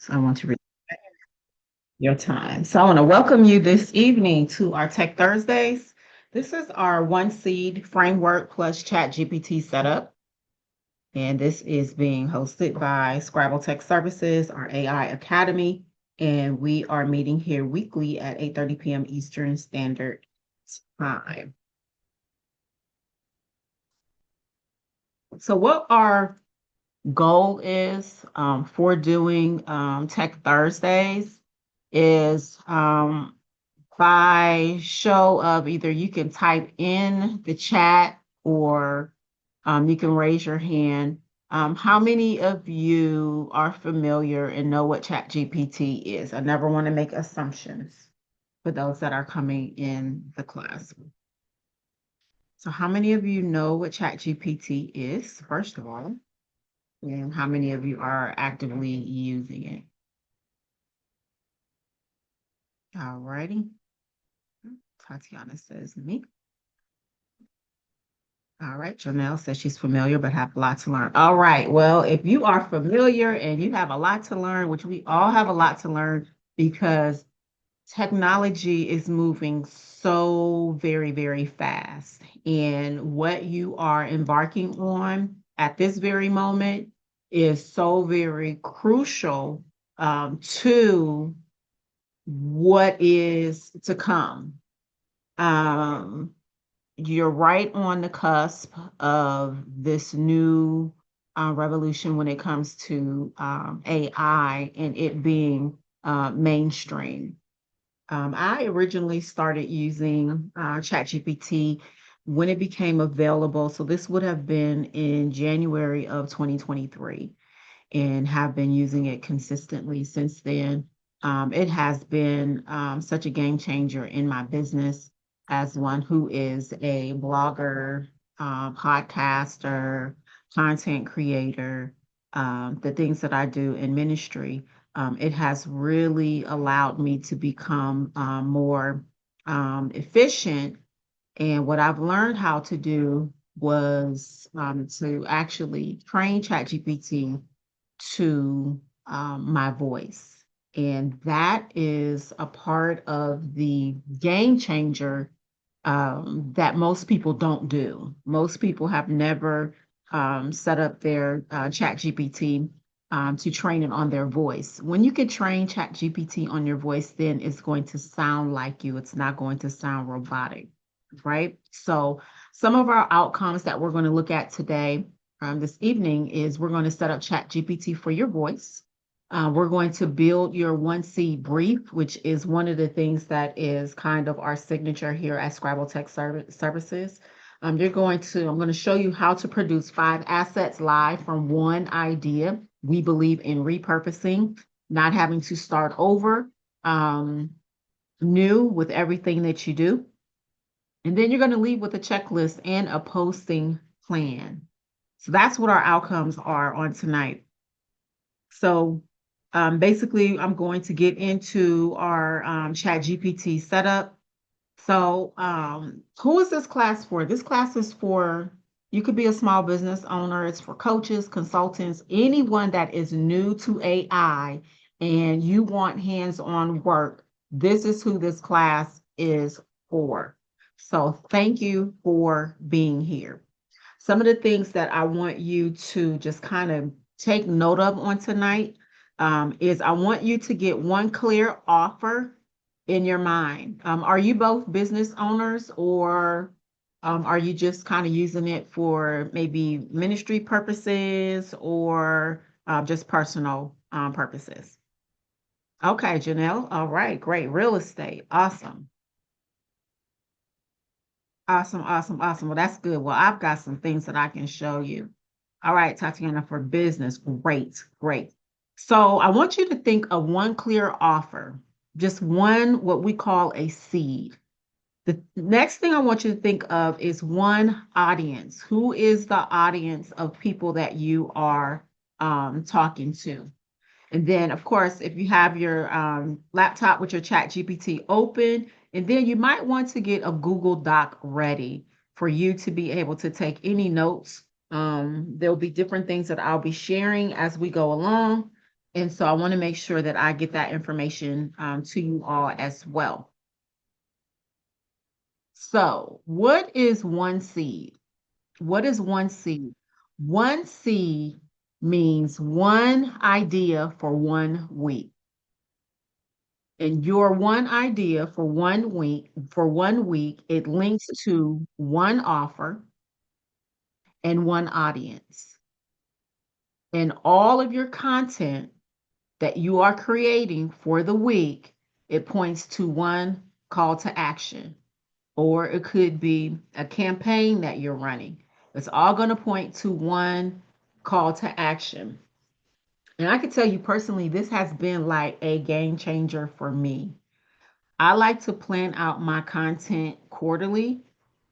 So I want to read your time. So I want to welcome you this evening to our Tech Thursdays. This is our one seed framework plus ChatGPT setup. And this is being hosted by Scrabble Tech Services, our AI Academy. And we are meeting here weekly at 8:30 p.m. Eastern Standard Time. So what our goal is for doing Tech Thursdays is by show of either you can type in the chat or you can raise your hand. How many of you are familiar and know what ChatGPT is? I never want to make assumptions for those that are coming in the class. So how many of you know what ChatGPT is, first of all? And how many of you are actively using it? All righty. Tatiana says me. All right. Janelle says she's familiar but have a lot to learn. All right. Well, if you are familiar and you have a lot to learn, which we all have a lot to learn because technology is moving so very, very fast. And what you are embarking on at this very moment is so very crucial to what is to come. Um, you're right on the cusp of this new revolution when it comes to AI and it being mainstream. I originally started using ChatGPT when it became available. So this would have been in January of 2023 and have been using it consistently since then. It has been such a game changer in my business as one who is a blogger, podcaster, content creator, the things that I do in ministry. It has really allowed me to become more efficient. And what I've learned how to do was to actually train ChatGPT to my voice. And that is a part of the game changer that most people don't do. Most people have never set up their Chat GPT to train it on their voice. When you can train Chat GPT on your voice, then it's going to sound like you. It's not going to sound robotic, right? So some of our outcomes that we're going to look at today this evening is we're going to set up Chat GPT for your voice. We're going to build your one seed brief, which is one of the things that is kind of our signature here at Scrabble Tech Services. I'm going to show you how to produce 5 assets live from one idea. We believe in repurposing, not having to start over new with everything that you do. And then you're going to leave with a checklist and a posting plan. So that's what our outcomes are on tonight. So basically, I'm going to get into our Chat GPT setup. So who is this class for? This class is for, you could be a small business owner. It's for coaches, consultants, anyone that is new to AI and you want hands-on work. This is who this class is for. So thank you for being here. Some of the things that I want you to just kind of take note of on tonight is I want you to get one clear offer in your mind. Are you both business owners or are you just kind of using it for maybe ministry purposes or just personal purposes? Okay, Janelle. All right, great. Real estate. Awesome. Awesome, awesome, awesome. Well, that's good. Well, I've got some things that I can show you. All right, Tatiana, for business. Great, great. So I want you to think of one clear offer, just one, what we call a seed. The next thing I want you to think of is one audience. Who is the audience of people that you are talking to? And then, of course, if you have your laptop with your Chat GPT open, and then you might want to get a Google Doc ready for you to be able to take any notes. There'll be different things that I'll be sharing as we go along. And so I want to make sure that I get that information to you all as well. So, what is one seed? What is one seed? One seed means one idea for 1 week. And your one idea for 1 week, it links to one offer and one audience. And all of your content that you are creating for the week, it points to one call to action, or it could be a campaign that you're running. It's all going to point to one call to action. And I can tell you personally, this has been like a game changer for me. I like to plan out my content quarterly.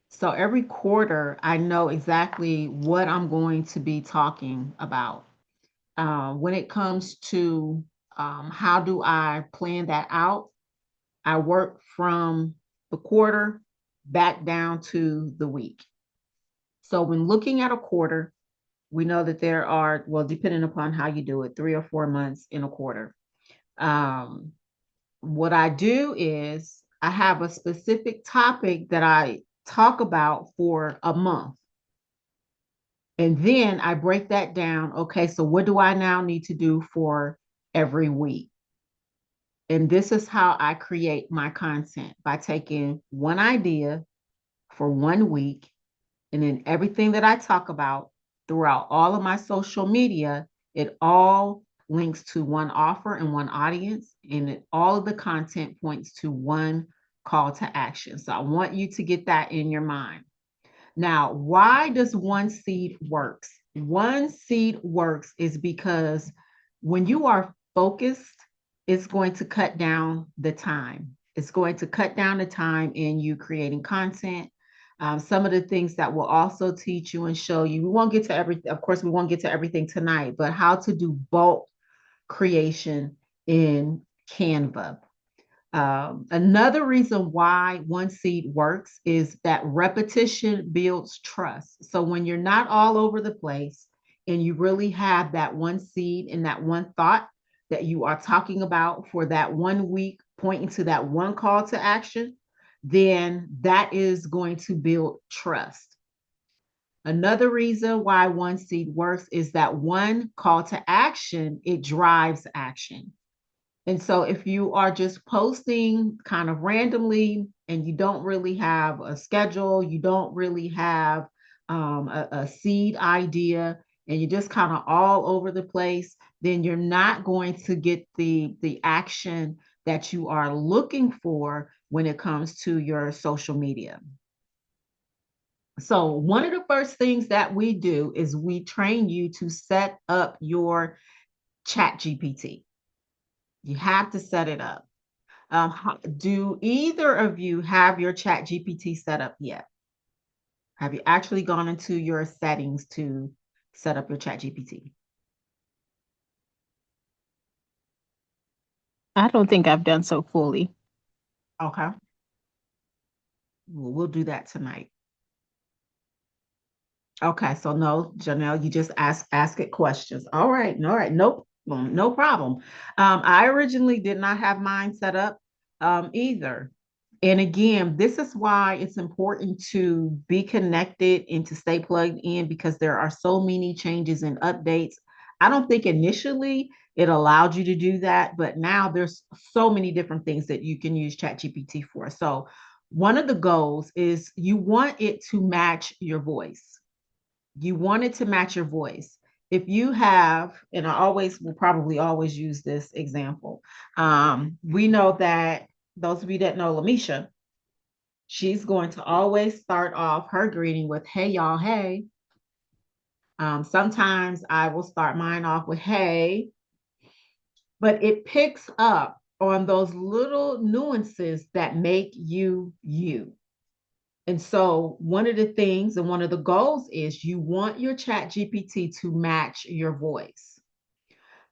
So every quarter, I know exactly what I'm going to be talking about. When it comes to how do I plan that out, I work from the quarter back down to the week. So when looking at a quarter, we know that there are, well, depending upon how you do it, 3 or 4 months in a quarter. Um, what I do is I have a specific topic that I talk about for a month. And then I break that down. Okay, so what do I now need to do for every week? And this is how I create my content by taking one idea for 1 week, and then everything that I talk about throughout all of my social media, it all links to one offer and one audience, and all of the content points to one call to action. So I want you to get that in your mind. Now, why does one seed works? One seed works is because when you are focused, it's going to cut down the time. It's going to cut down the time in you creating content. Some of the things that will also teach you and show you, we won't get to everything, of course, we won't get to everything tonight, but how to do bulk creation in Canva. Another reason why one seed works is that repetition builds trust. So when you're not all over the place and you really have that one seed and that one thought that you are talking about for that 1 week, pointing to that one call to action, then that is going to build trust. Another reason why one seed works is that one call to action, it drives action. And so if you are just posting kind of randomly and you don't really have a schedule, you don't really have a seed idea, and you're just kind of all over the place, then you're not going to get the action that you are looking for when it comes to your social media. So one of the first things that we do is we train you to set up your ChatGPT. You have to set it up. Do either of you have your ChatGPT set up yet? Have you actually gone into your settings to set up your ChatGPT? I don't think I've done so fully. Okay. We'll do that tonight. Okay, so no, Janelle, you just ask it questions. All right, nope, no problem. I originally did not have mine set up either. And again, this is why it's important to be connected and to stay plugged in because there are so many changes and updates. I don't think initially it allowed you to do that, but now there's so many different things that you can use ChatGPT for. So one of the goals is you want it to match your voice. You want it to match your voice. If you have, and I always will probably always use this example, we know that those of you that know Lamisha, she's going to always start off her greeting with, hey, y'all, hey. Sometimes I will start mine off with, hey, but it picks up on those little nuances that make you you. And so, one of the things and one of the goals is you want your chat GPT to match your voice.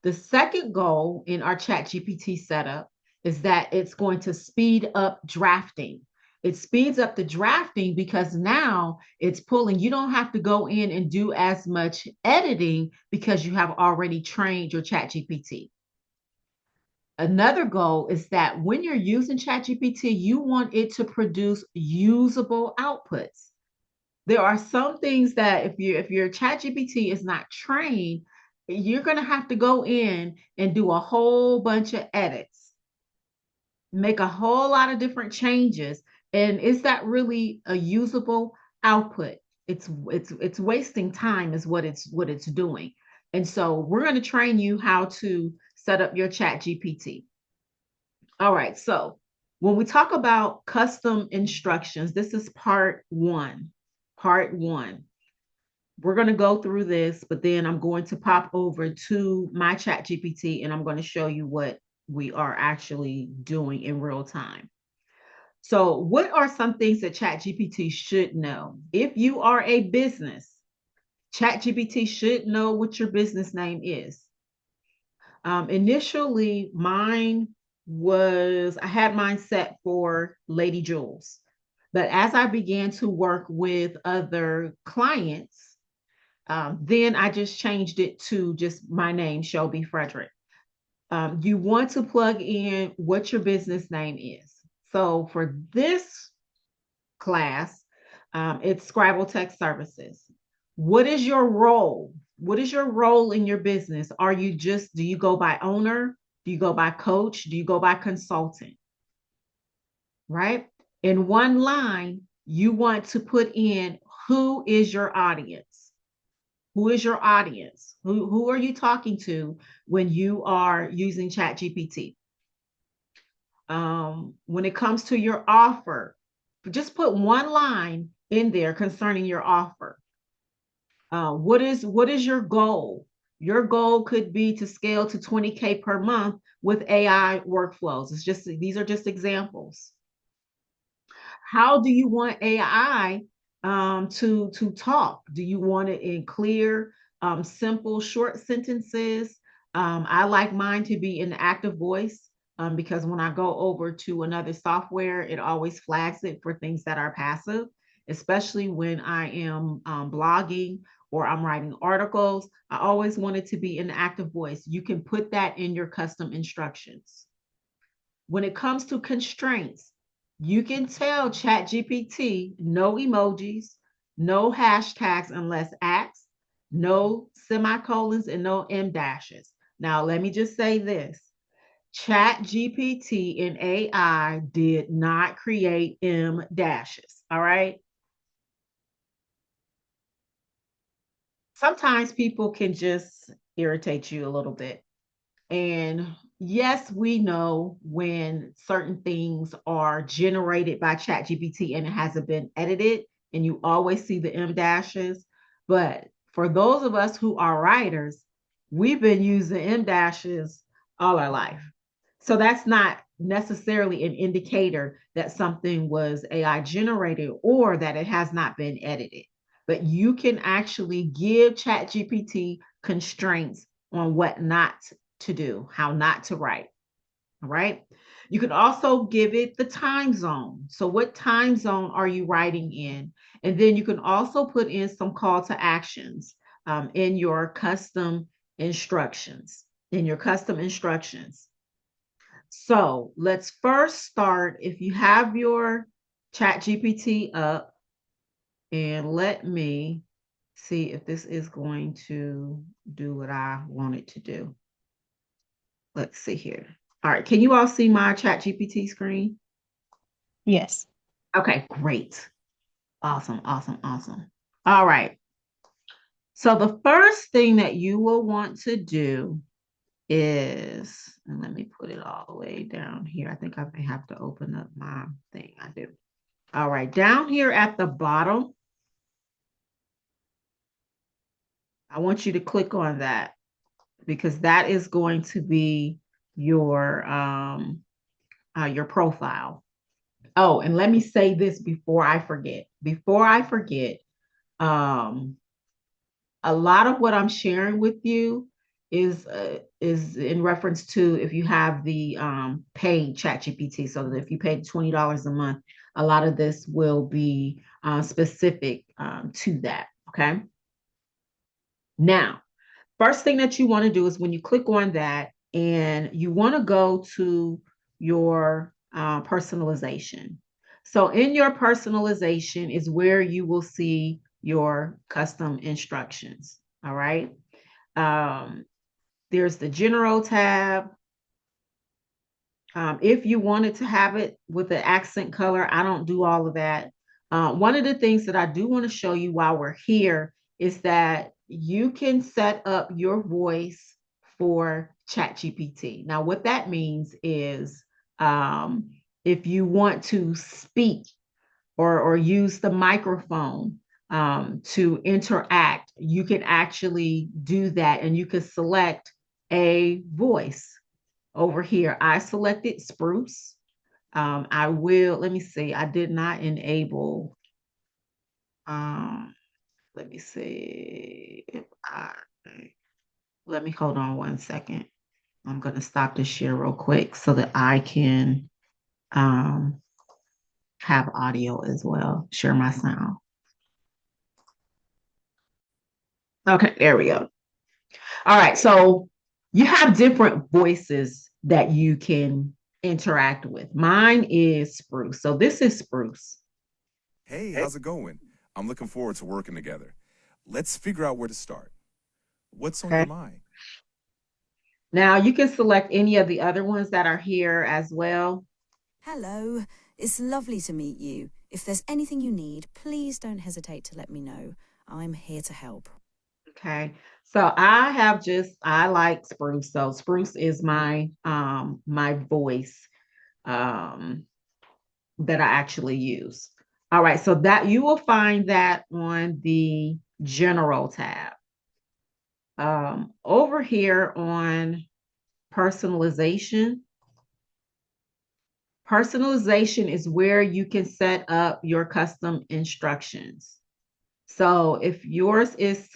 The second goal in our chat GPT setup is that it's going to speed up drafting. It speeds up the drafting because now it's pulling. You don't have to go in and do as much editing because you have already trained your chat GPT. Another goal is that when you're using ChatGPT, you want it to produce usable outputs. There are some things that if your ChatGPT is not trained, you're going to have to go in and do a whole bunch of edits, make a whole lot of different changes. And is that really a usable output? It's wasting time is what it's doing. And so we're going to train you how to set up your ChatGPT. All right. So when we talk about custom instructions, this is part one. Part one. We're going to go through this, but then I'm going to pop over to my chat GPT and I'm going to show you what we are actually doing in real time. So, what are some things that chat GPT should know? If you are a business, chat GPT should know what your business name is. Initially, I had mine set for Lady Jules. But as I began to work with other clients, then I just changed it to just my name, Shelby Frederick. You want to plug in what your business name is. So for this class, it's Scribble Tech Services. What is your role? What is your role in your business? Do you go by owner? Do you go by coach? Do you go by consultant? Right? In one line, you want to put in who is your audience? Who is your audience? Who are you talking to when you are using ChatGPT? When it comes to your offer, just put one line in there concerning your offer. What is your goal? Your goal could be to scale to 20K per month with AI workflows. These are just examples. How do you want AI to talk? Do you want it in clear, simple, short sentences? I like mine to be in active voice because when I go over to another software, it always flags it for things that are passive, especially when I am blogging or I'm writing articles. I always want it to be in active voice. You can put that in your custom instructions. When it comes to constraints, you can tell ChatGPT no emojis, no hashtags unless asked, no semicolons, and no M dashes. Now, let me just say this. ChatGPT and AI did not create M dashes. All right. Sometimes people can just irritate you a little bit. And yes, we know when certain things are generated by ChatGPT and it hasn't been edited, and you always see the M dashes. But for those of us who are writers, we've been using M dashes all our life. So that's not necessarily an indicator that something was AI generated or that it has not been edited. But you can actually give ChatGPT constraints on what not to do, how not to write. All right. You can also give it the time zone. So, what time zone are you writing in? And then you can also put in some call to actions in your custom instructions. In your custom instructions. So, let's first start. If you have your Chat GPT up, and let me see if this is going to do what I want it to do. Let's see here. All right. Can you all see my chat GPT screen? Yes. Okay, great. Awesome, awesome, awesome. All right. So the first thing that you will want to do is, and let me put it all the way down here. I think I may have to open up my thing. I do. All right. Down here at the bottom, I want you to click on that because that is going to be your profile. Oh, and let me say this before I forget. Before I forget, um, a lot of what I'm sharing with you is in reference to if you have the paid ChatGPT. So that if you pay $20 a month, a lot of this will be specific to that. Okay. Now, first thing that you want to do is when you click on that, and you want to go to your personalization. So in your personalization is where you will see your custom instructions. All right. Um, there's the general tab. If you wanted to have it with the accent color, I don't do all of that. One of the things that I do want to show you while we're here is that you can set up your voice for ChatGPT. Now, what that means is um, if you want to speak or use the microphone to interact, you can actually do that and you can select a voice over here. I selected spruce. I will, let me see, I did not enable, um, let me see if I, let me hold on one second. I'm going to stop the share real quick so that I can um, have audio as well, share my sound. Okay, there we go. All right, so you have different voices that you can interact with. Mine is spruce. So this is spruce. Hey, how's it going? I'm looking forward to working together. Let's figure out where to start. What's on your Okay. mind? Now you can select any of the other ones that are here as well. Hello, it's lovely to meet you. If there's anything you need, please don't hesitate to let me know. I'm here to help. Okay. So I like spruce. So spruce is my voice um that I actually use. All right, so that you will find that on the general tab. Over here on personalization, personalization is where you can set up your custom instructions. So if yours is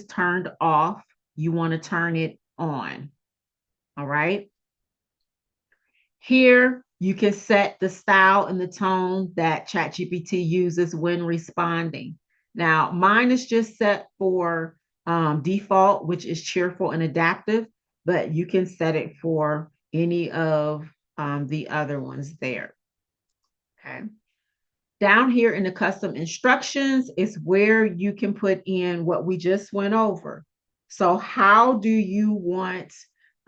turned off, you want to turn it on. All right. Here you can set the style and the tone that ChatGPT uses when responding. Now, mine is just set for default, which is cheerful and adaptive, but you can set it for any of the other ones there. Okay. Down here in the custom instructions is where you can put in what we just went over. So how do you want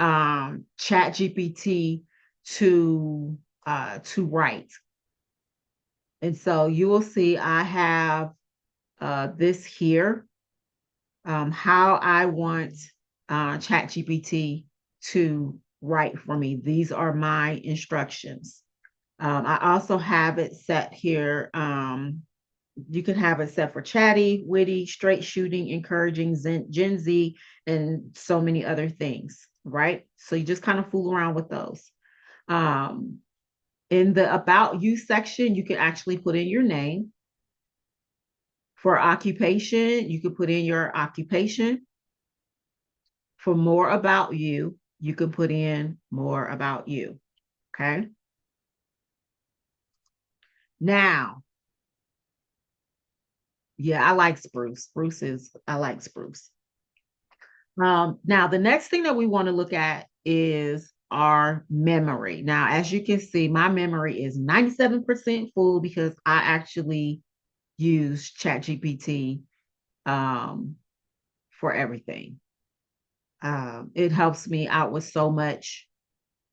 ChatGPT to write? And so you will see I have this here, how I want ChatGPT to write for me. These are my instructions. I also have it set here. You can have it set for chatty, witty, straight shooting, encouraging, Gen Z, and so many other things, right? So you just kind of fool around with those. Um, in the About You section, you can actually put in your name. For occupation, you can put in your occupation. For more about you, you can put in more about you. Okay. Now, yeah, I like spruce. I like spruce. Now, the next thing that we want to look at is our memory. Now, as you can see, my memory is 97% full because I actually use ChatGPT um, for everything. It helps me out with so much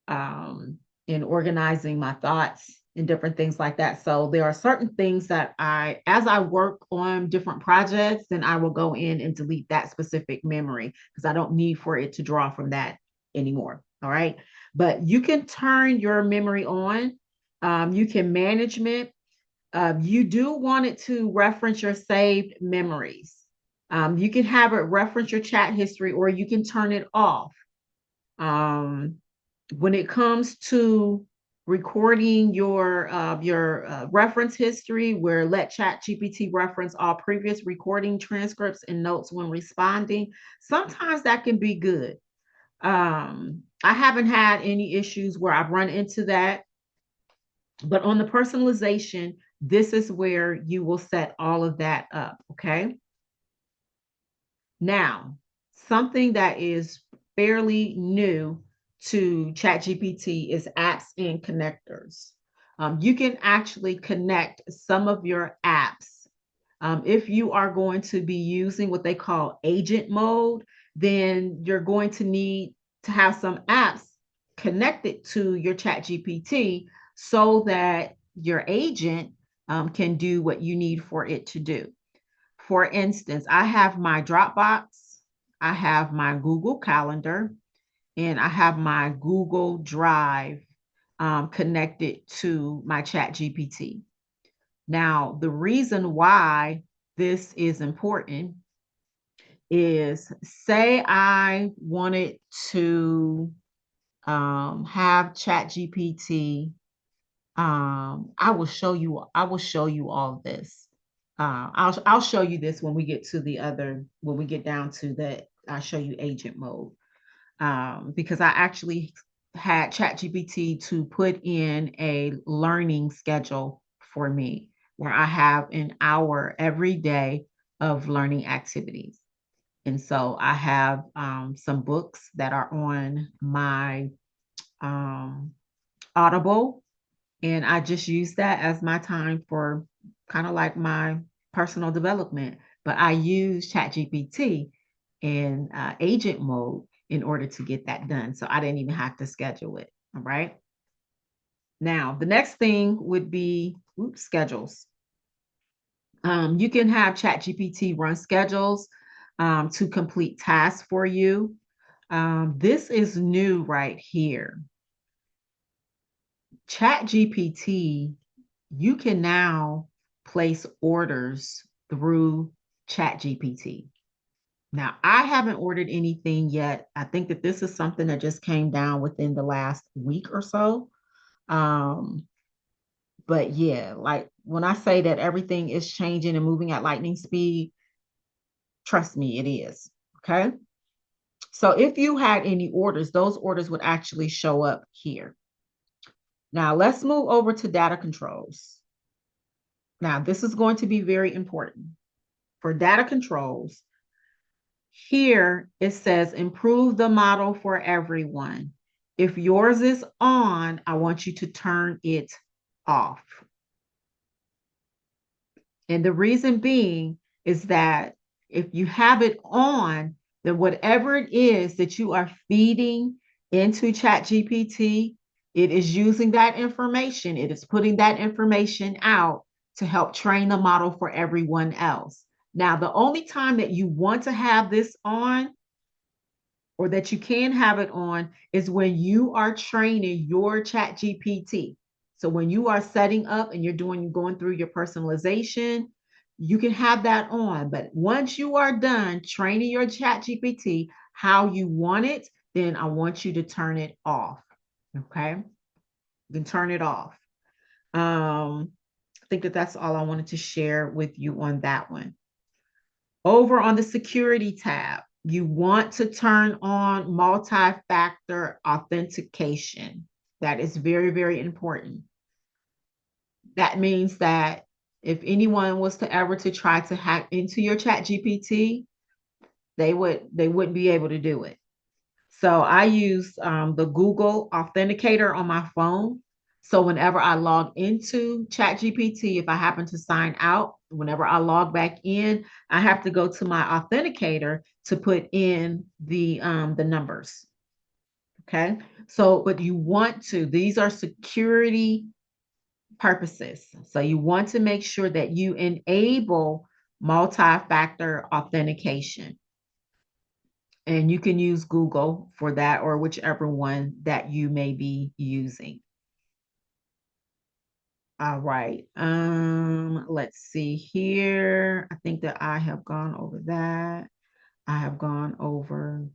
um, in organizing my thoughts and different things like that. So there are certain things that as I work on different projects, then I will go in and delete that specific memory because I don't need for it to draw from that anymore. All right. But you can turn your memory on. You can management. You do want it to reference your saved memories. You can have it reference your chat history or you can turn it off. Um, when it comes to recording your reference history, where let ChatGPT reference all previous recording transcripts and notes when responding, sometimes that can be good. I haven't had any issues where I've run into that, but on the personalization, this is where you will set all of that up. Okay. Now, something that is fairly new to ChatGPT is apps and connectors. You can actually connect some of your apps. If you are going to be using what they call agent mode, then you're going to need to have some apps connected to your ChatGPT so that your agent can do what you need for it to do. For instance, I have my Dropbox, I have my Google Calendar, and I have my Google Drive connected to my ChatGPT. Now, the reason why this is important is, say I wanted to have ChatGPT. I will show you all of this. I'll show you this when we get to when we get down to that. I'll show you agent mode, because I actually had ChatGPT to put in a learning schedule for me where I have an hour every day of learning activities. And so I have some books that are on my um, Audible, and I just use that as my time for kind of like my personal development. But I use ChatGPT in agent mode in order to get that done. So I didn't even have to schedule it. All right. Now, the next thing would be schedules. You can have ChatGPT run schedules to complete tasks for you. This is new right here. ChatGPT, you can now place orders through ChatGPT. Now, I haven't ordered anything yet. I think that this is something that just came down within the last week or so. Um, but yeah, like when I say that everything is changing and moving at lightning speed, trust me, it is. Okay. So if you had any orders, those orders would actually show up here. Now, let's move over to data controls. Now, this is going to be very important. For data controls, here it says improve the model for everyone. If yours is on, I want you to turn it off. And the reason being is that if you have it on, then whatever it is that you are feeding into ChatGPT, it is using that information. It is putting that information out to help train the model for everyone else. Now, the only time that you want to have this on, or that you can have it on, is when you are training your ChatGPT. So when you are setting up and you're going through your personalization, you can have that on. But once you are done training your ChatGPT how you want it, then I want you to turn it off. Okay, you can turn it off. I think that that's all I wanted to share with you on that one. Over on the security tab, you want to turn on multi-factor authentication. That is very, very important. That means that if anyone was to ever to try to hack into your ChatGPT, they wouldn't be able to do it. So I use the Google Authenticator on my phone. So whenever I log into ChatGPT, if I happen to sign out, whenever I log back in, I have to go to my authenticator to put in the numbers. Okay. So, but you want to, these are security purposes. So you want to make sure that you enable multi-factor authentication. And you can use Google for that, or whichever one that you may be using. All right. Let's see here. I think that I have gone over that. I have gone over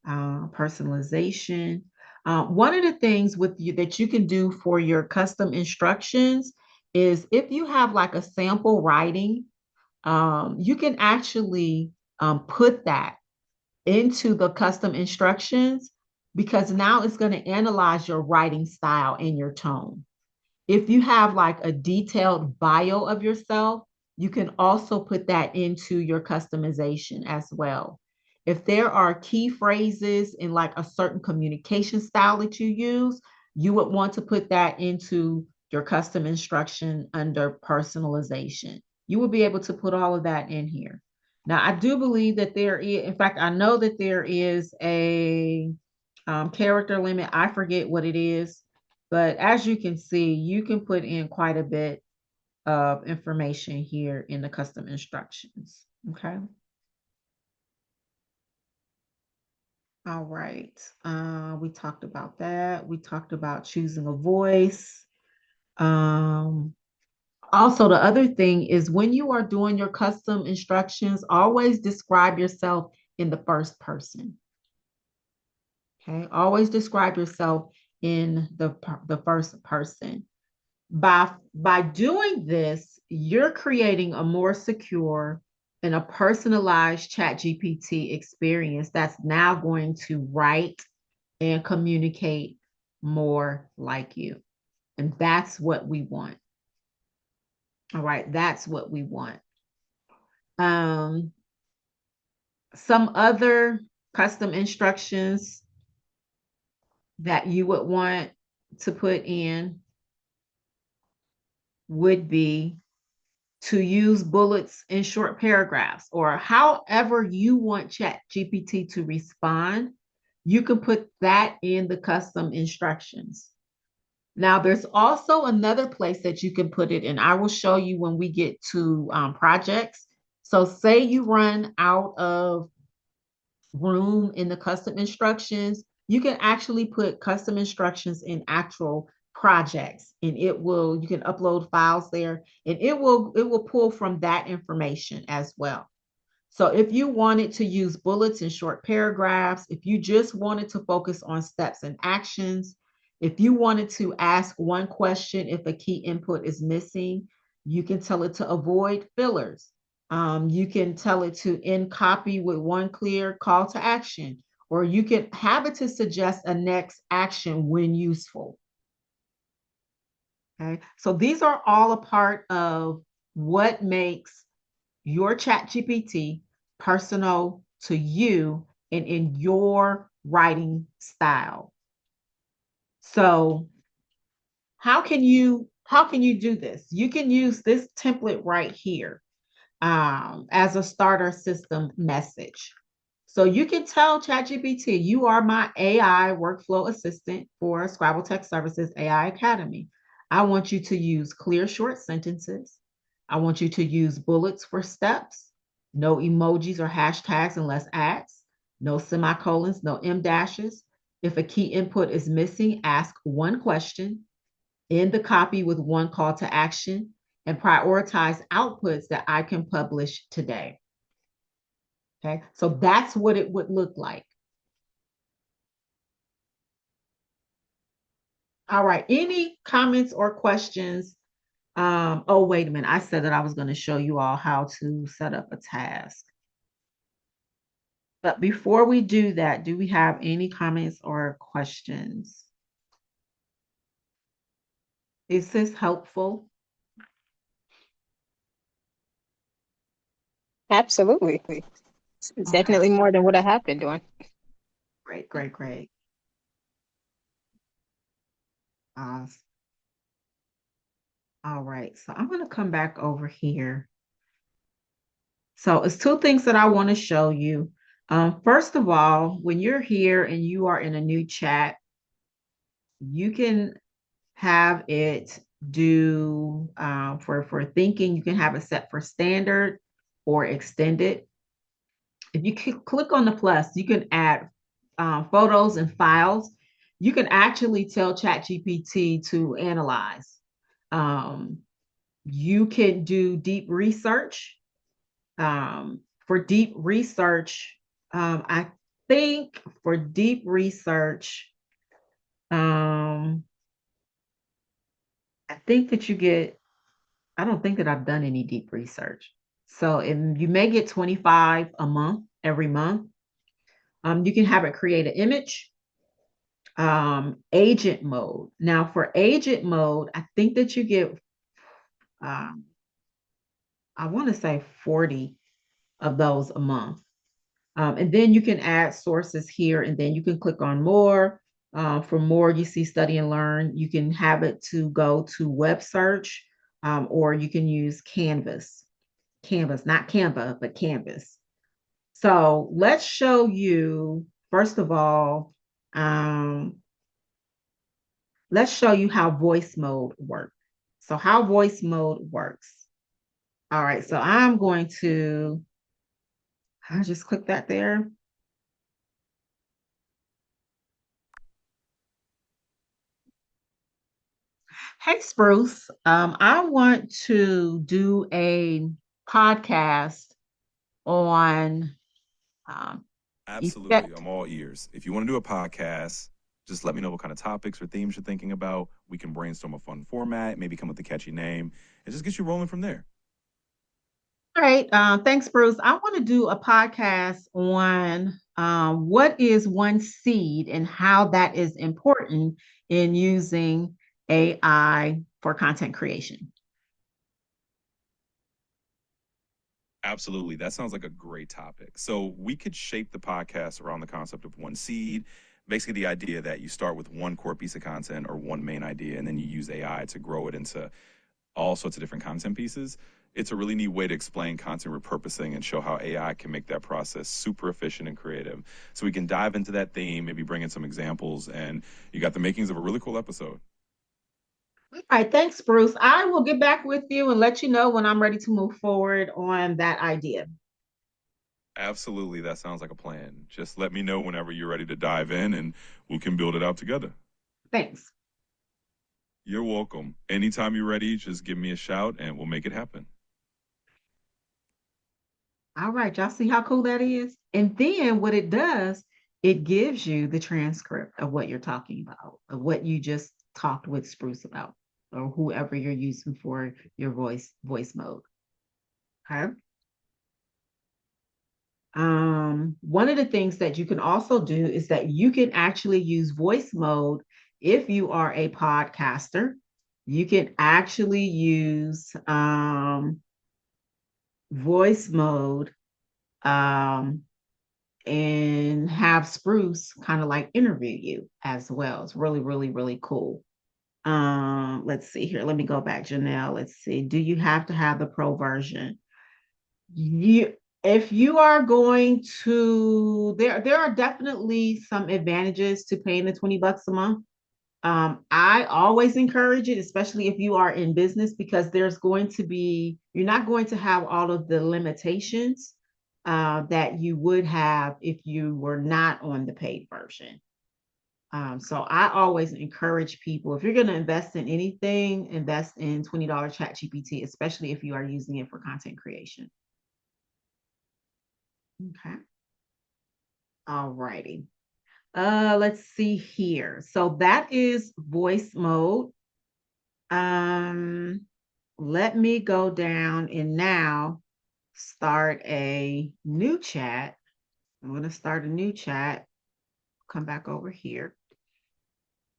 personalization. One of the things with you that you can do for your custom instructions is, if you have like a sample writing, you can actually put that into the custom instructions, because now it's going to analyze your writing style and your tone. If you have like a detailed bio of yourself, you can also put that into your customization as well. if there are key phrases in like a certain communication style that you use, you would want to put that into your custom instruction under personalization. You will be able to put all of that in here. Now, I do believe that there is, in fact, I know that there is a character limit. I forget what it is, but as you can see, you can put in quite a bit of information here in the custom instructions. Okay. All right. We talked about that. We talked about choosing a voice. Um, Also, the other thing is when you are doing your custom instructions, always describe yourself in the first person. Okay, always describe yourself in the first person. By doing this, you're creating a more secure and a personalized ChatGPT experience that's now going to write and communicate more like you. And that's what we want. All right, that's what we want. Um, some other custom instructions that you would want to put in would be to use bullets in short paragraphs or however you want ChatGPT to respond. You can put that in the custom instructions. Now, there's also another place that you can put it, and I will show you when we get to projects. So, say you run out of room in the custom instructions, you can actually put custom instructions in actual projects, and you can upload files there, and it will pull from that information as well. So if you wanted to use bullets and short paragraphs, if you just wanted to focus on steps and actions, if you wanted to ask one question if a key input is missing, you can tell it to avoid fillers. You can tell it to end copy with one clear call to action, or you can have it to suggest a next action when useful. Okay, so these are all a part of what makes your ChatGPT personal to you and in your writing style. So how can you do this? You can use this template right here as a starter system message. So you can tell ChatGPT, you are my AI workflow assistant for Scrabble Tech Services AI Academy. I want you to use clear short sentences. I want you to use bullets for steps, no emojis or hashtags unless asked, no semicolons, no em dashes. If a key input is missing, ask one question, end the copy with one call to action, and prioritize outputs that I can publish today. Okay, so that's what it would look like. All right, any comments or questions? Oh, wait a minute. I said that I was going to show you all how to set up a task. But before we do that, do we have any comments or questions? Is this helpful? Absolutely. It's Okay, definitely more than what I have been doing. great, great, great. Uh, all right, so I'm going to come back over here. So it's two things that I want to show you. First of all, when you're here and you are in a new chat, you can have it do for thinking, you can have it set for standard or extended. If you click on the plus, you can add photos and files. You can actually tell ChatGPT to analyze. You can do deep research. For deep research, I think for deep research, I think that you get, I don't think that I've done any deep research. So you may get 25 a month, every month. You can have it create an image, agent mode. Now for agent mode, I think that you get, I want to say 40 of those a month. And then you can add sources here, and then you can click on more. For more, you see study and learn. You can have it to go to web search, or you can use Canvas. Canvas, not Canva, but Canvas. So let's show you, first of all, let's show you how voice mode works. So how voice mode works. All right, so I'll just click that there. Hey, Spruce. I want to do a podcast on Absolutely. effect. I'm all ears. If you want to do a podcast, just let me know what kind of topics or themes you're thinking about. We can brainstorm a fun format, maybe come up with a catchy name, and just get you rolling from there. All right. Thanks, Bruce. I want to do a podcast on what is one seed and how that is important in using AI for content creation. Absolutely. That sounds like a great topic. So we could shape the podcast around the concept of one seed. Basically, the idea that you start with one core piece of content or one main idea, and then you use AI to grow it into all sorts of different content pieces. It's a really neat way to explain content repurposing and show how AI can make that process super efficient and creative. So we can dive into that theme, maybe bring in some examples, and you got the makings of a really cool episode. All right. Thanks, Bruce. I will get back with you and let you know when I'm ready to move forward on that idea. Absolutely, that sounds like a plan. Just let me know whenever you're ready to dive in, and we can build it out together. Thanks. You're welcome. Anytime you're ready, just give me a shout and we'll make it happen. All right. Y'all see how cool that is? And then what it does, it gives you the transcript of what you're talking about, of what you just talked with Spruce about, or whoever you're using for your voice mode. Okay. One of the things that you can also do is that you can actually use voice mode if you are a podcaster. You can actually use voice mode um, and have Spruce kind of like interview you as well. It's really, really, really cool. Let's see here. Let me go back, Janelle. Let's see. Do you have to have the pro version? You if you are going to there are definitely some advantages to paying the $20 a month. I always encourage it, especially if you are in business, because you're not going to have all of the limitations that you would have if you were not on the paid version. So I always encourage people, if you're going to invest in anything, invest in $20 chat GPT, especially if you are using it for content creation. Okay. All righty. Let's see here. So that is voice mode. Um, Let me go down and now start a new chat. I'm going to start a new chat. Come back over here.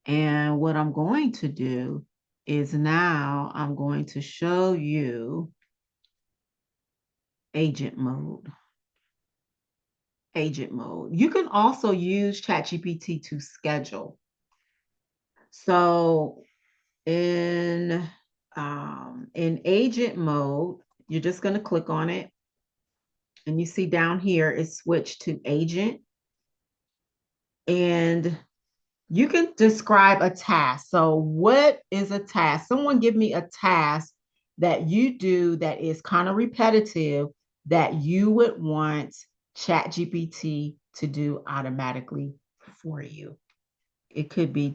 And what I'm going to do is now I'm going to show you agent mode. Agent mode. You can also use ChatGPT to schedule. So in agent mode, you're just going to click on it, and you see down here it's switched to agent, and you can describe a task. So what is a task? Someone give me a task that you do that is kind of repetitive that you would want ChatGPT to do automatically for you. It could be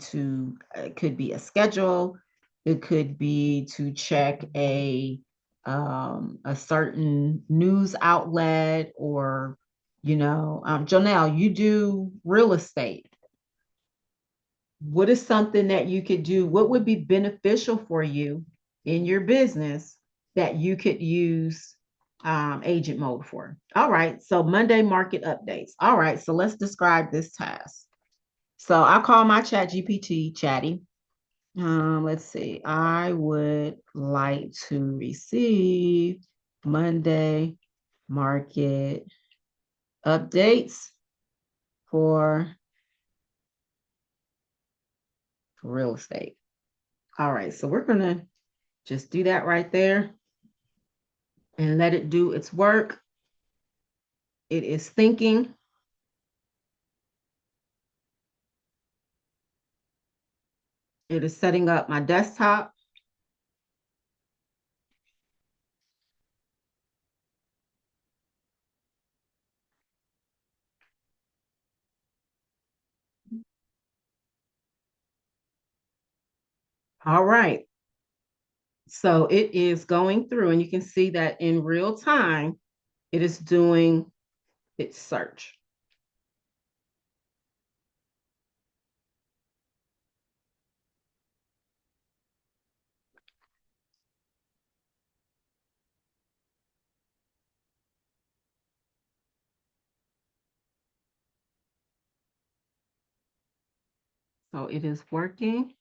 a schedule. It could be to check a certain news outlet, or Jonelle, you do real estate. What is something that you could do? What would be beneficial for you in your business that you could use agent mode for? All right, so Monday market updates. All right, so let's describe this task. So I call my chat GPT chatty. Let's see. I would like to receive Monday market updates for real estate. All right, so we're gonna just do that right there and let it do its work. It is thinking. It is setting up my desktop. All right. So it is going through, and you can see that in real time, it is doing its search. So it is working.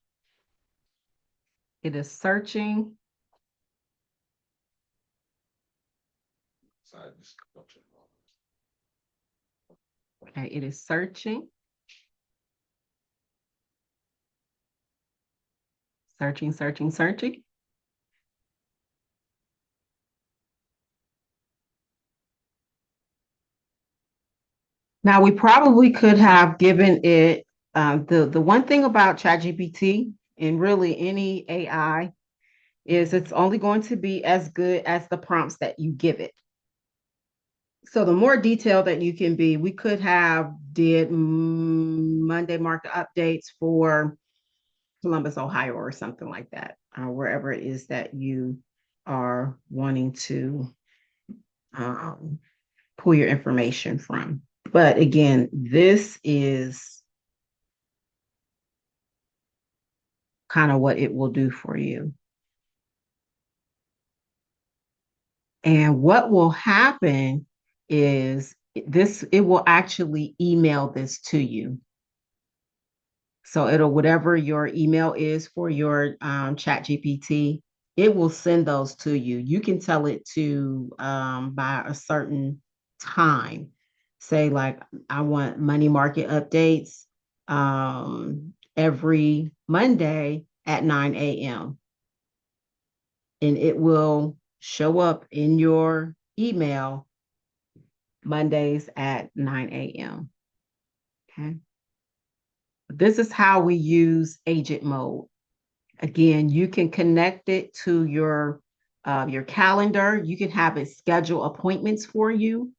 It is searching. Okay, it is searching. Searching, searching, searching. Now we probably could have given it the one thing about ChatGPT and really any AI is it's only going to be as good as the prompts that you give it. So the more detailed that you can be, we could have did Monday market updates for Columbus, Ohio, or something like that, wherever it is that you are wanting to um, pull your information from. But again, this is kind of what it will do for you. And what will happen is it will actually email this to you. So it'll, whatever your email is for your chat GPT, it will send those to you. You can tell it to by a certain time. Say like, I want money market updates every Monday at 9 a.m. And it will show up in your email Mondays at 9 a.m. Okay. This is how we use agent mode. Again, you can connect it to your calendar. You can have it schedule appointments for you.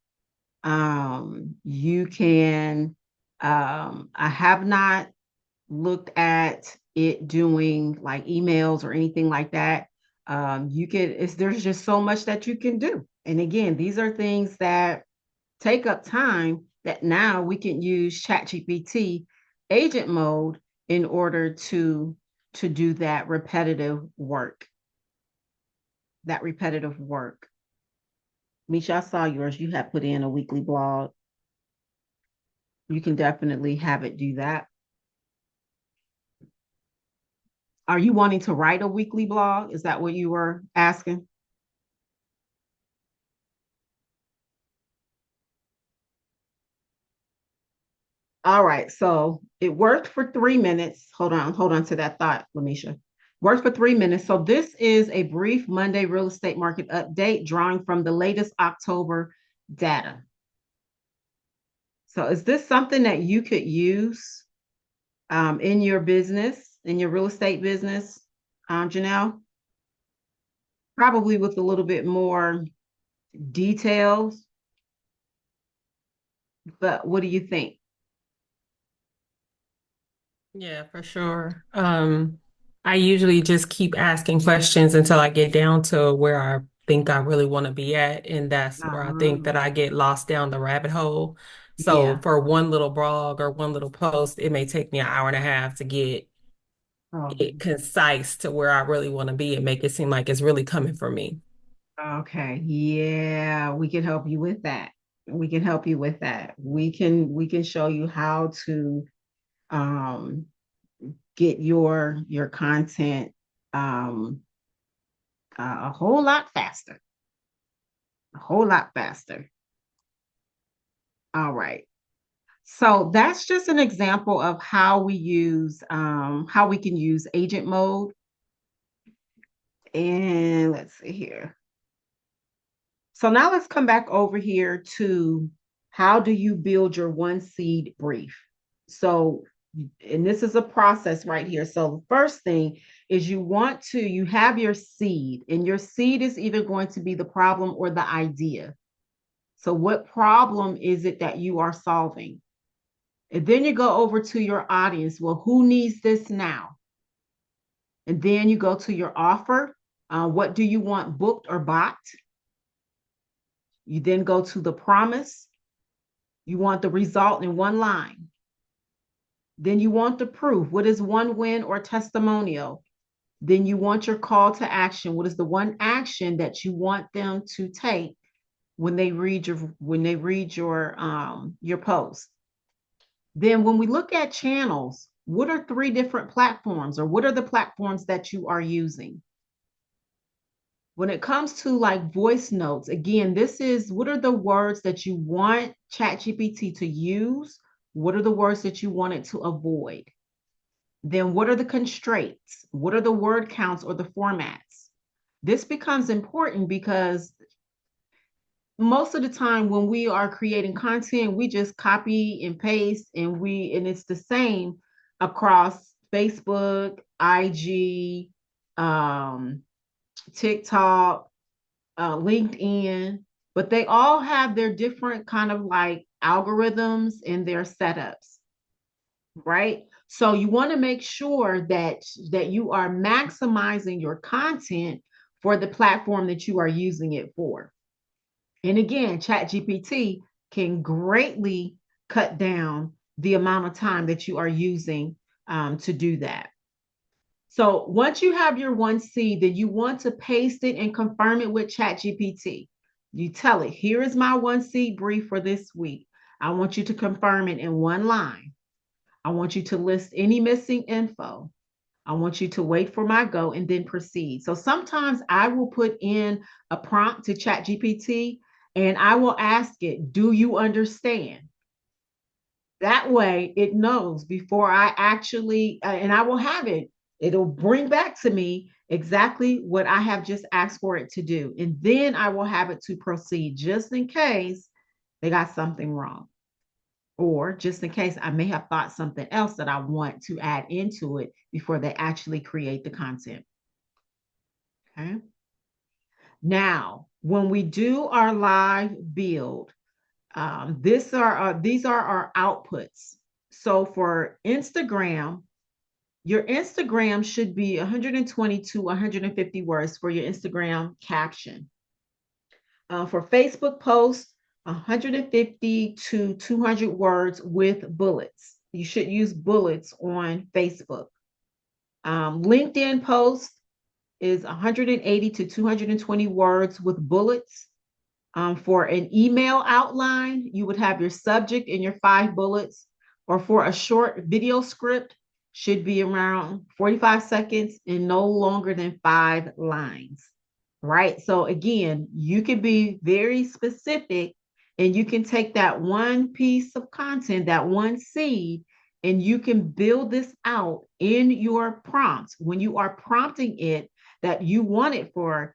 You can. I have not looked at it doing like emails or anything like that. You can. There's just so much that you can do. And again, these are things that take up time that now we can use ChatGPT agent mode in order to do that repetitive work. That repetitive work. Misha, I saw yours. You have put in a weekly blog. You can definitely have it do that. Are you wanting to write a weekly blog? Is that what you were asking? All right, so it worked for 3 minutes. Hold on to that thought, Lamisha. Worked for 3 minutes. So this is a brief Monday real estate market update drawing from the latest October data. So is this something that you could use in your business, in your real estate business, Janelle? Probably with a little bit more details, but what do you think? Yeah, for sure. I usually just keep asking questions until I get down to where I think I really want to be at, and that's where I think that I get lost down the rabbit hole. So Yeah. for one little blog or one little post, it may take me an hour and a half to get Oh, it concise to where I really want to be and make it seem like it's really coming from me. okay. Yeah, we can help you with that. We can help you with that. We can show you how to um get your content um a whole lot faster. A whole lot faster. All right. So that's just an example of how how we can use agent mode. And let's see here. So now let's come back over here to how do you build your one seed brief? So, and this is a process right here. So the first thing is you have your seed, and your seed is either going to be the problem or the idea. So what problem is it that you are solving? And then you go over to your audience. Well, who needs this now? And then you go to your offer. What do you want booked or bought? You then go to the promise. You want the result in one line. Then you want the proof. What is one win or testimonial? Then you want your call to action. What is the one action that you want them to take when they read your post? Then when we look at channels, what are 3 different platforms, or what are the platforms that you are using? When it comes to like voice notes, again, this is what are the words that you want ChatGPT to use? What are the words that you want it to avoid? Then what are the constraints? What are the word counts or the formats? This becomes important because most of the time when we are creating content, we just copy and paste, and it's the same across Facebook, IG, TikTok, LinkedIn, but they all have their different kind of like algorithms and their setups, right? So you want to make sure that you are maximizing your content for the platform that you are using it for. And again, ChatGPT can greatly cut down the amount of time that you are using to do that. So once you have your one seed, then you want to paste it and confirm it with ChatGPT. You tell it, here is my one seed brief for this week. I want you to confirm it in one line. I want you to list any missing info. I want you to wait for my go and then proceed. So sometimes I will put in a prompt to ChatGPT and I will ask it, do you understand? That way it knows before I actually, and I will have it, it'll bring back to me exactly what I have just asked for it to do. And then I will have it to proceed just in case they got something wrong. Or just in case I may have thought something else that I want to add into it before they actually create the content. Okay. Now, when we do our live build, these are our outputs. So for Instagram, your Instagram should be 120 to 150 words for your Instagram caption. For Facebook posts, 150 to 200 words with bullets. You should use bullets on Facebook. LinkedIn post is 180 to 220 words with bullets. For an email outline, you would have your subject and your 5 bullets, or for a short video script, should be around 45 seconds and no longer than 5 lines, right? So again, you can be very specific, and you can take that one piece of content, that one seed, and you can build this out in your prompts when you are prompting it that you want it for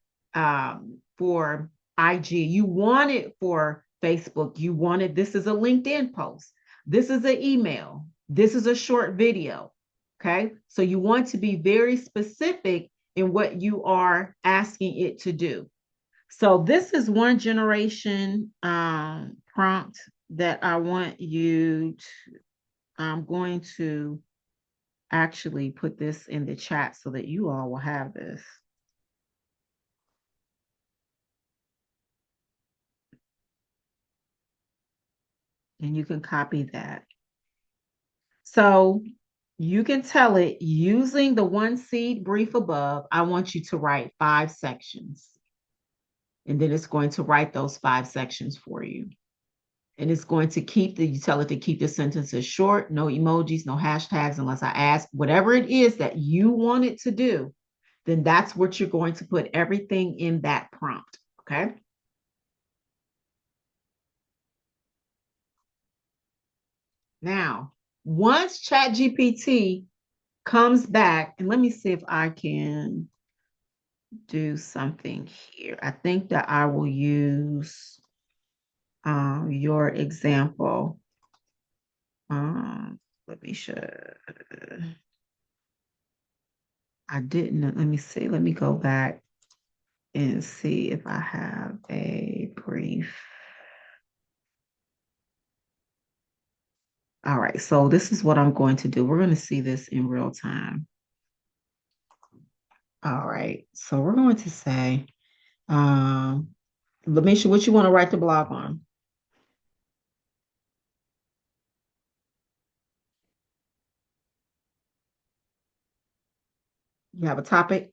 IG, you want it for Facebook, you want it, this is a LinkedIn post, this is an email, this is a short video. Okay, so you want to be very specific in what you are asking it to do. So this is one generation prompt that I want you to, I'm going to actually put this in the chat so that you all will have this. And you can copy that. So you can tell it, using the one seed brief above, I want you to write 5 sections. And then it's going to write those 5 sections for you. And it's going to you tell it to keep the sentences short, no emojis, no hashtags, unless I ask. Whatever it is that you want it to do, then that's what you're going to put everything in that prompt. Okay. Now, once ChatGPT comes back, and let me see if I can do something here. I think that I will use your example. Let me show. I didn't. Let me see. Let me go back and see if I have a brief. All right. So this is what I'm going to do. We're going to see this in real time. All right. So we're going to say, Lamisha, what you want to write the blog on? You have a topic?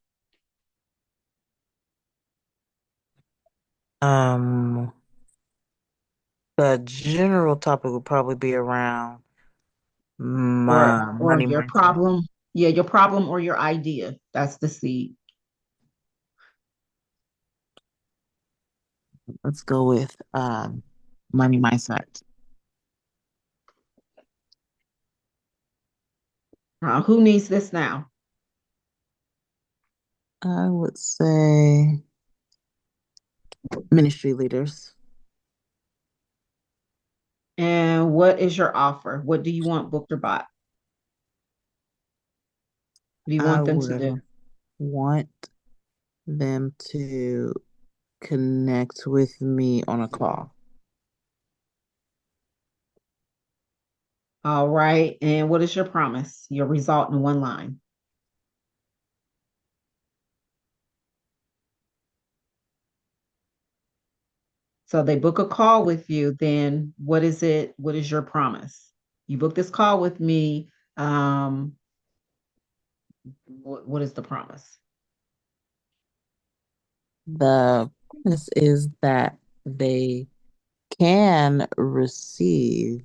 Um, the general topic would probably be around my Or money your mindset. problem. Yeah, your problem or your idea. That's the seed. Let's go with money mindset. Who needs this now? I would say ministry leaders. And what is your offer? What do you want booked or bought? What do you I want them to do? would want them to connect with me on a call. All right. And what is your promise? Your result in one line. So they book a call with you, then what is it? What is your promise? You book this call with me. What is the promise? The premise is that they can receive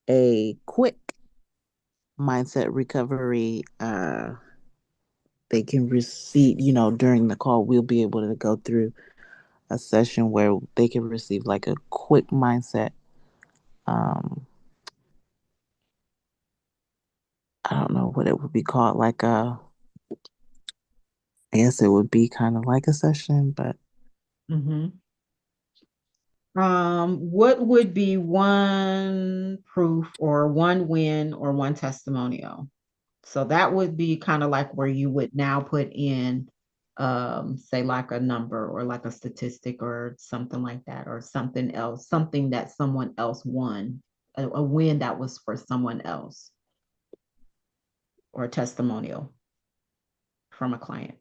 a quick mindset recovery. They can receive, during the call, we'll be able to go through a session where they can receive like a quick mindset. Um, I don't know what it would be called, I guess it would be kind of like a session, but Mhm. What would be one proof or one win or one testimonial? So that would be kind of like where you would now put in, say like a number or like a statistic or something like that, or something else, something that someone else won, a win that was for someone else, or a testimonial from a client.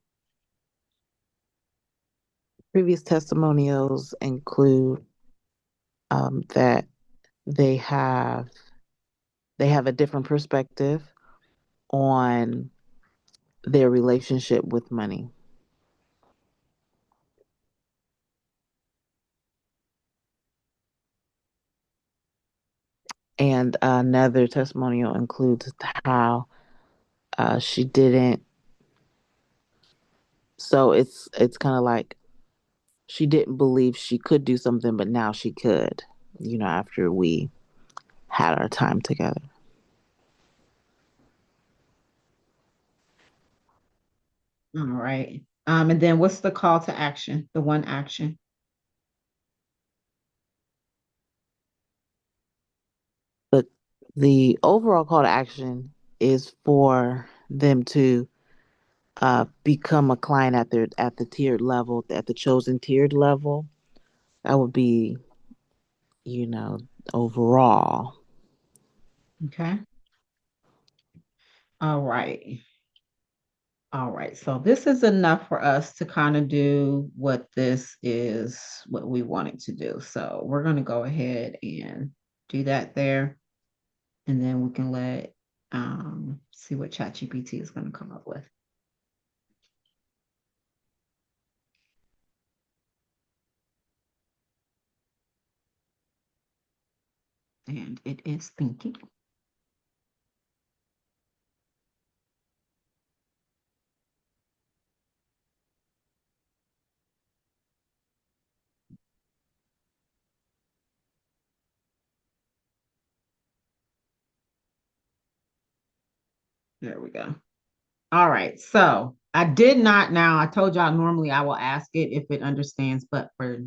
previous testimonials include that they have they have a different perspective on their relationship with money. And another testimonial includes how she didn't. So it's kind of like she didn't believe she could do something, but now she could. After we had our time together. All right. And then what's the call to action? The one action. But the overall call to action is for them to become a client at the tiered level, at the chosen tiered level. That would be, you know, overall. Okay. All right. All right. So this is enough for us to kind of do what this is, what we wanted to do. So we're going to go ahead and do that there. And then we can see what ChatGPT is going to come up with. And it is thinking. There we go. All right. So I did not now. I told y'all normally I will ask it if it understands, but for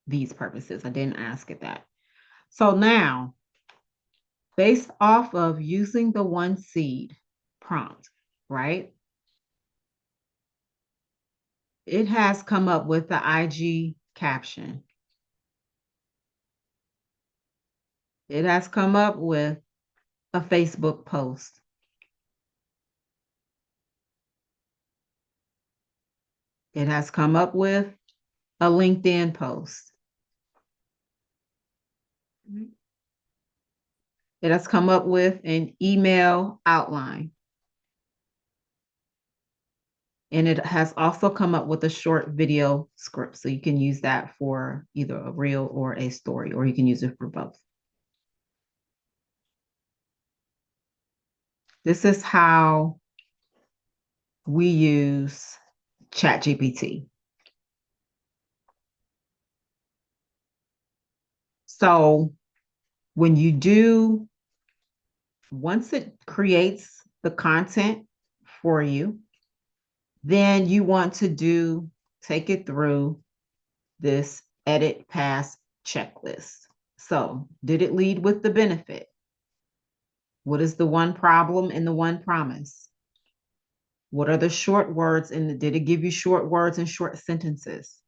these purposes, I didn't ask it that. So now, based off of using the one seed prompt, right? It has come up with the IG caption. It has come up with a Facebook post. It has come up with a LinkedIn post. It has come up with an email outline. And it has also come up with a short video script. So you can use that for either a reel or a story, or you can use it for both. This is how we use ChatGPT. So when you do, once it creates the content for you, then you want to take it through this edit pass checklist. So did it lead with the benefit? What is the one problem and the one promise? What are the short words did it give you short words and short sentences?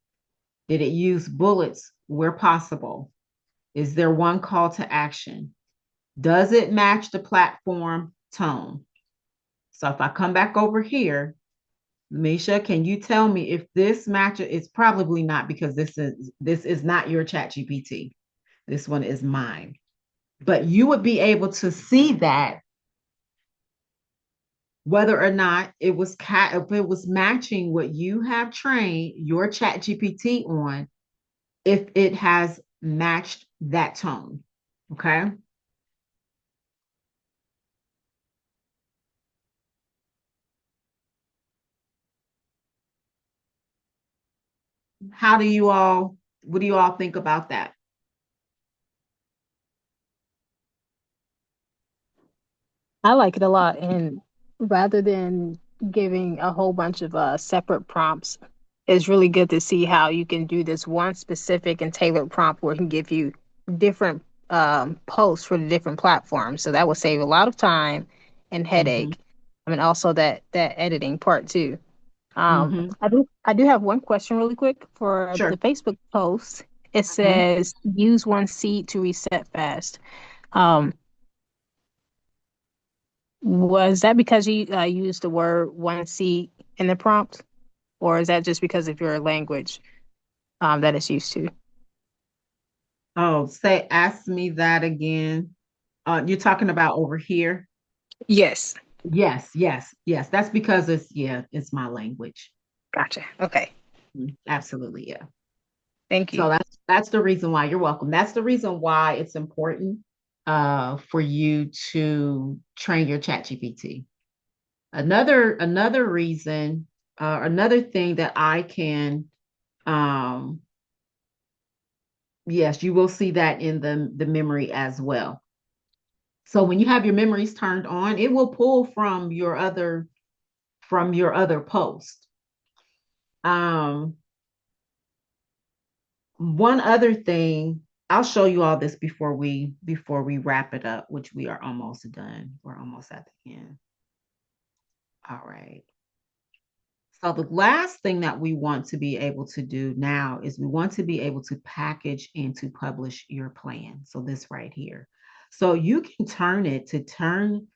Did it use bullets where possible? Is there one call to action? Does it match the platform tone? So if I come back over here, Misha, can you tell me if this matches? It's probably not, because this is not your ChatGPT. This one is mine. But you would be able to see that whether or not if it was matching what you have trained your ChatGPT on, if it has matched that tone. Okay. What do you all think about that? I like it a lot. And rather than giving a whole bunch of separate prompts, it's really good to see how you can do this one specific and tailored prompt where it can give you different posts for the different platforms. So that will save a lot of time and Mm-hmm. headache. I mean, also that editing part too. Mm-hmm. I do have one question really quick for the Sure. Facebook post. It Mm-hmm. says use one seed to reset fast. Um, Was that because you used the word one seat in the prompt, or is that just because of your language that it's used to? Oh, ask me that again. You're talking about over here? Yes. Yes, yes, yes. That's because it's my language. Gotcha. Okay. Absolutely, yeah. Thank you. So that's the reason why. You're welcome. That's the reason why it's important for you to train your chat GPT. Another reason, another thing that I can um yes, you will see that in the memory as well. So when you have your memories turned on, it will pull from your other post. Um, One other thing, I'll show you all this before we wrap it up, which we are almost done. We're almost at the end. All right. So the last thing that we want to be able to do now is we want to be able to package and to publish your plan. So this right here. So you can turn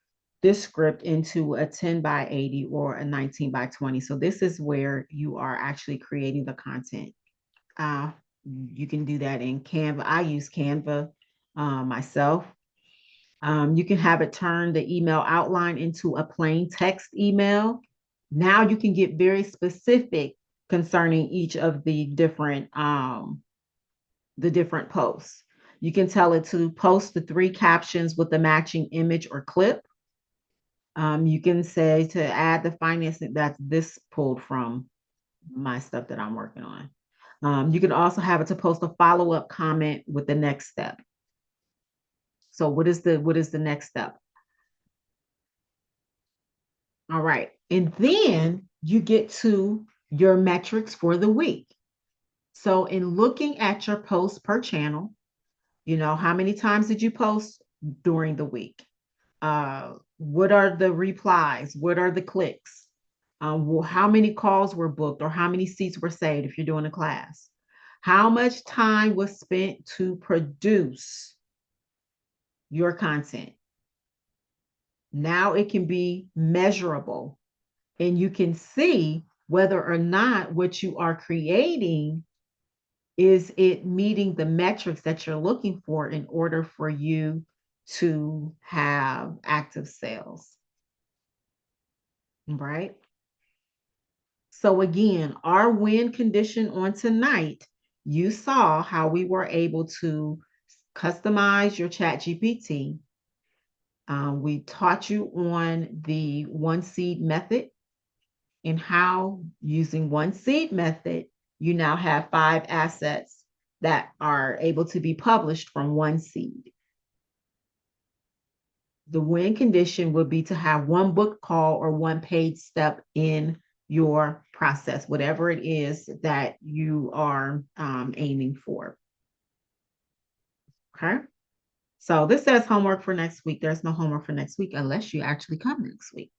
this script into a 10 by 80 or a 19 by 20. So this is where you are actually creating the content. Uh, you can do that in Canva. I use Canva myself. You can have it turn the email outline into a plain text email. Now you can get very specific concerning each of the different posts. You can tell it to post the 3 captions with the matching image or clip. You can say to add the financing. That's this pulled from my stuff that I'm working on. You can also have it to post a follow-up comment with the next step. So what is the next step? All right. And then you get to your metrics for the week. So, in looking at your posts per channel, how many times did you post during the week? What are the replies? What are the clicks? How many calls were booked or how many seats were saved if you're doing a class? How much time was spent to produce your content? Now it can be measurable and you can see whether or not what you are creating is it meeting the metrics that you're looking for in order for you to have active sales, right? So again, our win condition on tonight, you saw how we were able to customize your ChatGPT. We taught you on the one seed method and how using one seed method, you now have 5 assets that are able to be published from one seed. The win condition would be to have one book call or one paid step in your process, whatever it is that you are aiming for. Okay. So this says homework for next week. There's no homework for next week unless you actually come next week.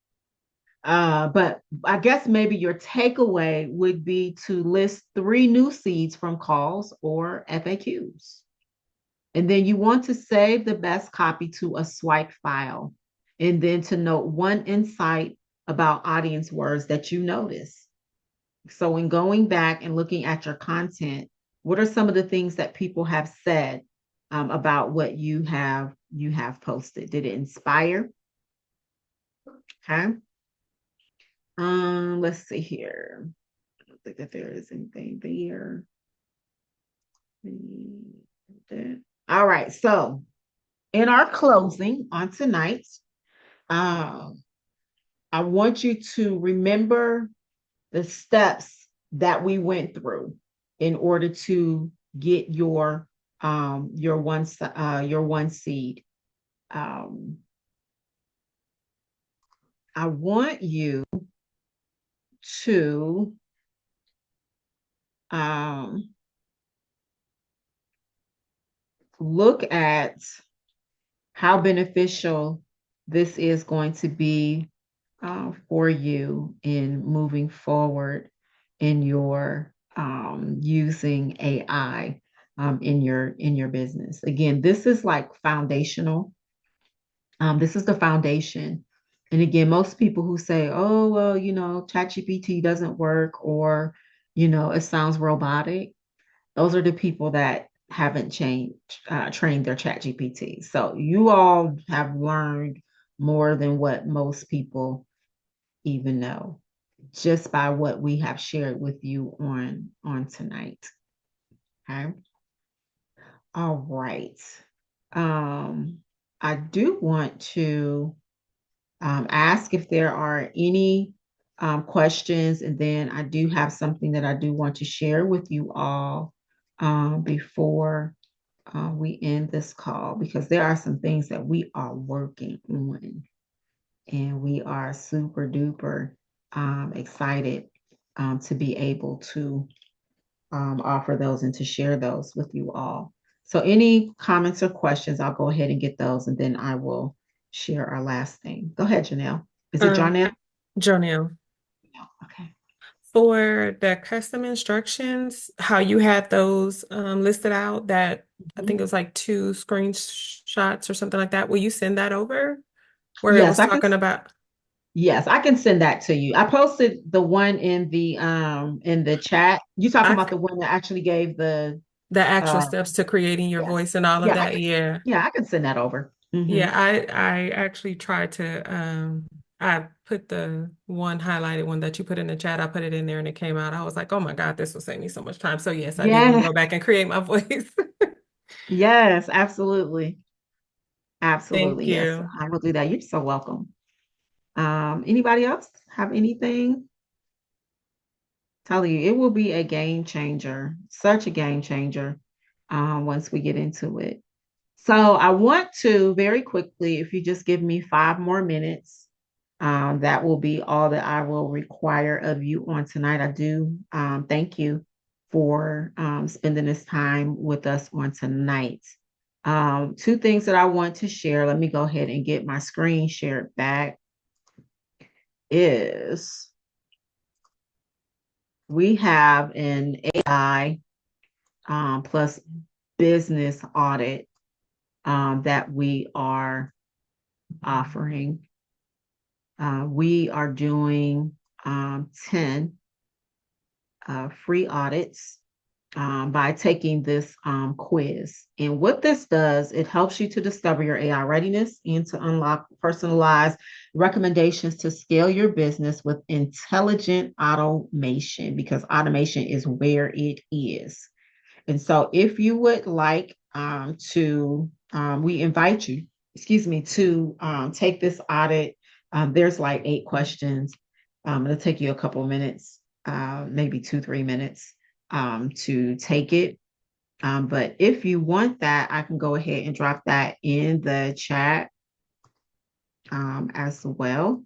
But I guess maybe your takeaway would be to list 3 new seeds from calls or FAQs. And then you want to save the best copy to a swipe file. And then to note one insight about audience words that you notice. So in going back and looking at your content, what are some of the things that people have said about what you have posted? Did it inspire? Okay. Let's see here. I don't think that there is anything there. All right. So in our closing on tonight, I want you to remember the steps that we went through in order to get your one seed. I want you to look at how beneficial this is going to be for you in moving forward in your using AI in your business. Again, this is like foundational. This is the foundation. And again, most people who say, "Oh, well, ChatGPT doesn't work," or it sounds robotic. Those are the people that haven't trained their ChatGPT. So you all have learned more than what most people even know just by what we have shared with you on tonight. Okay. All right. I do want to ask if there are any questions, and then I do have something that I do want to share with you all before we end this call, because there are some things that we are working on, and we are super duper excited to be able to offer those and to share those with you all. So any comments or questions, I'll go ahead and get those, and then I will share our last thing. Go ahead, Janelle. Is it Janelle? Jonelle. Okay. For the custom instructions, how you had those listed out, that I think it was like 2 screenshots or something like that. Will you send that over where it Yes, was talking about? yes, I can send that to you. I posted the one in the chat. You talking I, about the one that actually gave the the actual uh steps to creating your yes. voice and all of Yeah, that. Yeah. I can send that over. Yeah, I actually tried to I put the one highlighted one that you put in the chat, I put it in there and it came out. I was like, oh my God, this will save me so much time. So yes, I did want to Yeah. go back and create my voice. Yes, absolutely. Thank Absolutely. Yes, you. I will do that. You're so welcome. Anybody else have anything? Tell you, it will be a game changer, such a game changer, once we get into it. So I want to very quickly, if you just give me 5 more minutes, That will be all that I will require of you on tonight. I do thank you for spending this time with us on tonight. Two things that I want to share. Let me go ahead and get my screen shared back. Is we have an AI plus business audit that we are offering. We are doing 10 free audits by taking this quiz. And what this does, it helps you to discover your AI readiness and to unlock personalized recommendations to scale your business with intelligent automation, because automation is where it is. And so if you would like we invite you, to take this audit. There's like 8 questions. It'll take you a couple minutes, maybe 2-3 minutes to take it. But if you want that, I can go ahead and drop that in the chat as well.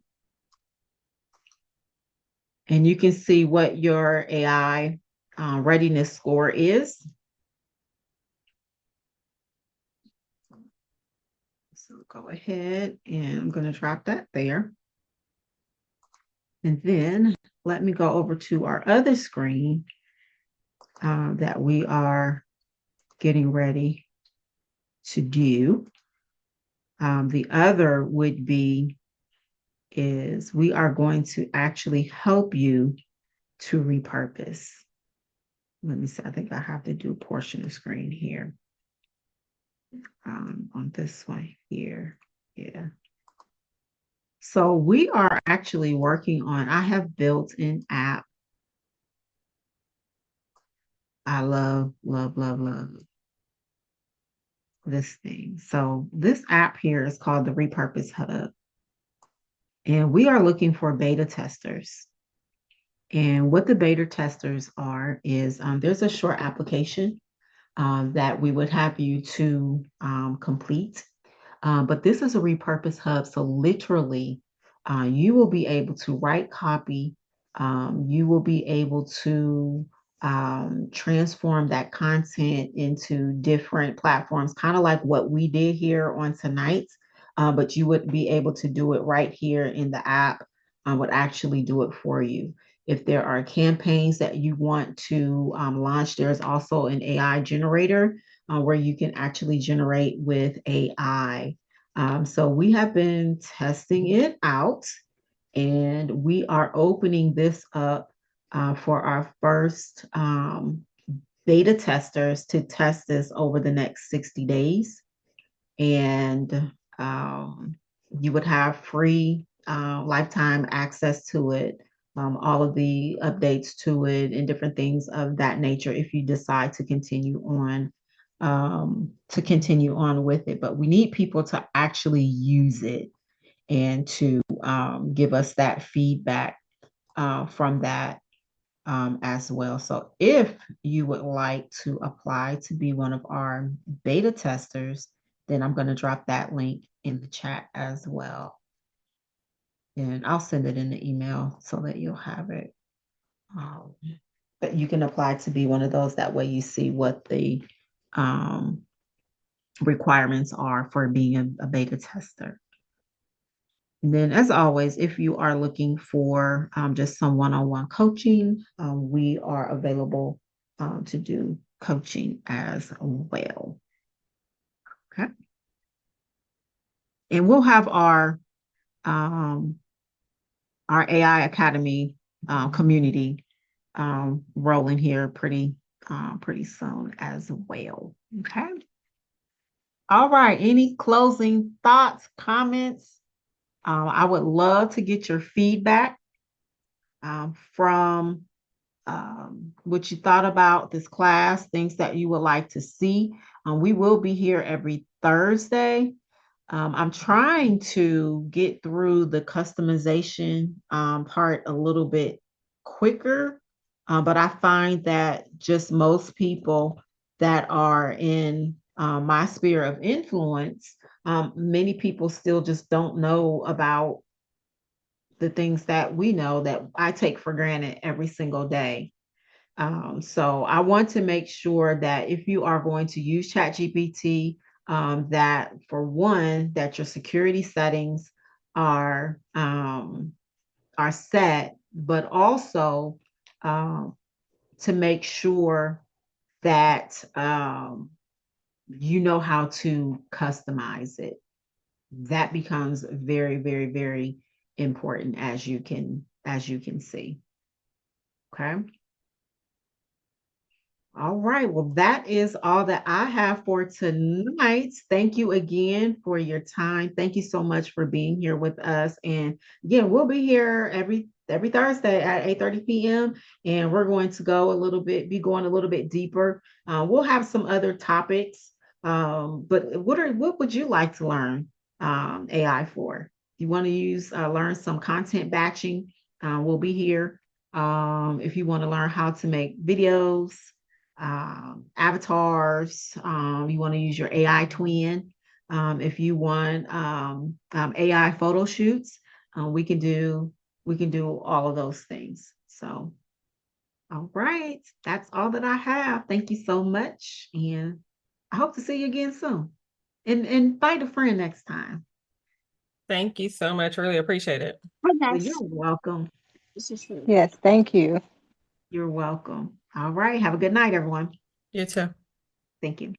And you can see what your AI readiness score is. So go ahead and I'm going to drop that there. And then let me go over to our other screen that we are getting ready to do. The other would be is we are going to actually help you to repurpose. Let me see. I think I have to do a portion of screen here on this one here. Yeah. So we are actually working on, I have built an app. I love, love, love, love this thing. So this app here is called the Repurpose Hub. And we are looking for beta testers. And what the beta testers are is there's a short application that we would have you to complete. But this is a repurpose hub. So literally, you will be able to write copy. You will be able to transform that content into different platforms, kind of like what we did here on tonight. But you would be able to do it right here in the app. Would actually do it for you. If there are campaigns that you want to launch, there's also an AI generator where you can actually generate with AI. So we have been testing it out, and we are opening this up for our first beta testers to test this over the next 60 days. And you would have free lifetime access to it, all of the updates to it, and different things of that nature if you decide to continue on with it. But we need people to actually use it and to give us that feedback from that as well. So if you would like to apply to be one of our beta testers, then I'm going to drop that link in the chat as well. And I'll send it in the email so that you'll have it. But you can apply to be one of those. That way you see what the requirements are for being a beta tester. And then, as always, if you are looking for just some one-on-one coaching, we are available to do coaching as well. Okay. And we'll have our AI Academy community rolling here pretty soon as well. Okay. All right. Any closing thoughts, comments? I would love to get your feedback from what you thought about this class, things that you would like to see. We will be here every Thursday. I'm trying to get through the customization part a little bit quicker, but I find that just most people that are in my sphere of influence, many people still just don't know about the things that we know that I take for granted every single day. So I want to make sure that if you are going to use ChatGPT, that for one, that your security settings are um, are set, but also to make sure that you know how to customize it. That becomes very, very, very important as you can see. Okay. All right. Well, that is all that I have for tonight. Thank you again for your time. Thank you so much for being here with us. And again, we'll be here every Thursday at 8:30 p.m. And we're going to be going a little bit deeper. We'll have some other topics. But what would you like to learn AI for? You want to learn some content batching? We'll be here. If you want to learn how to make videos, avatars. You want to use your AI twin. If you want AI photo shoots, we can do all of those things. So, all right, that's all that I have. Thank you so much, and I hope to see you again soon. And invite a friend next time. Thank you so much. Really appreciate it. Well, you're welcome. Yes, thank you. You're welcome. All right. Have a good night, everyone. You too. Thank you.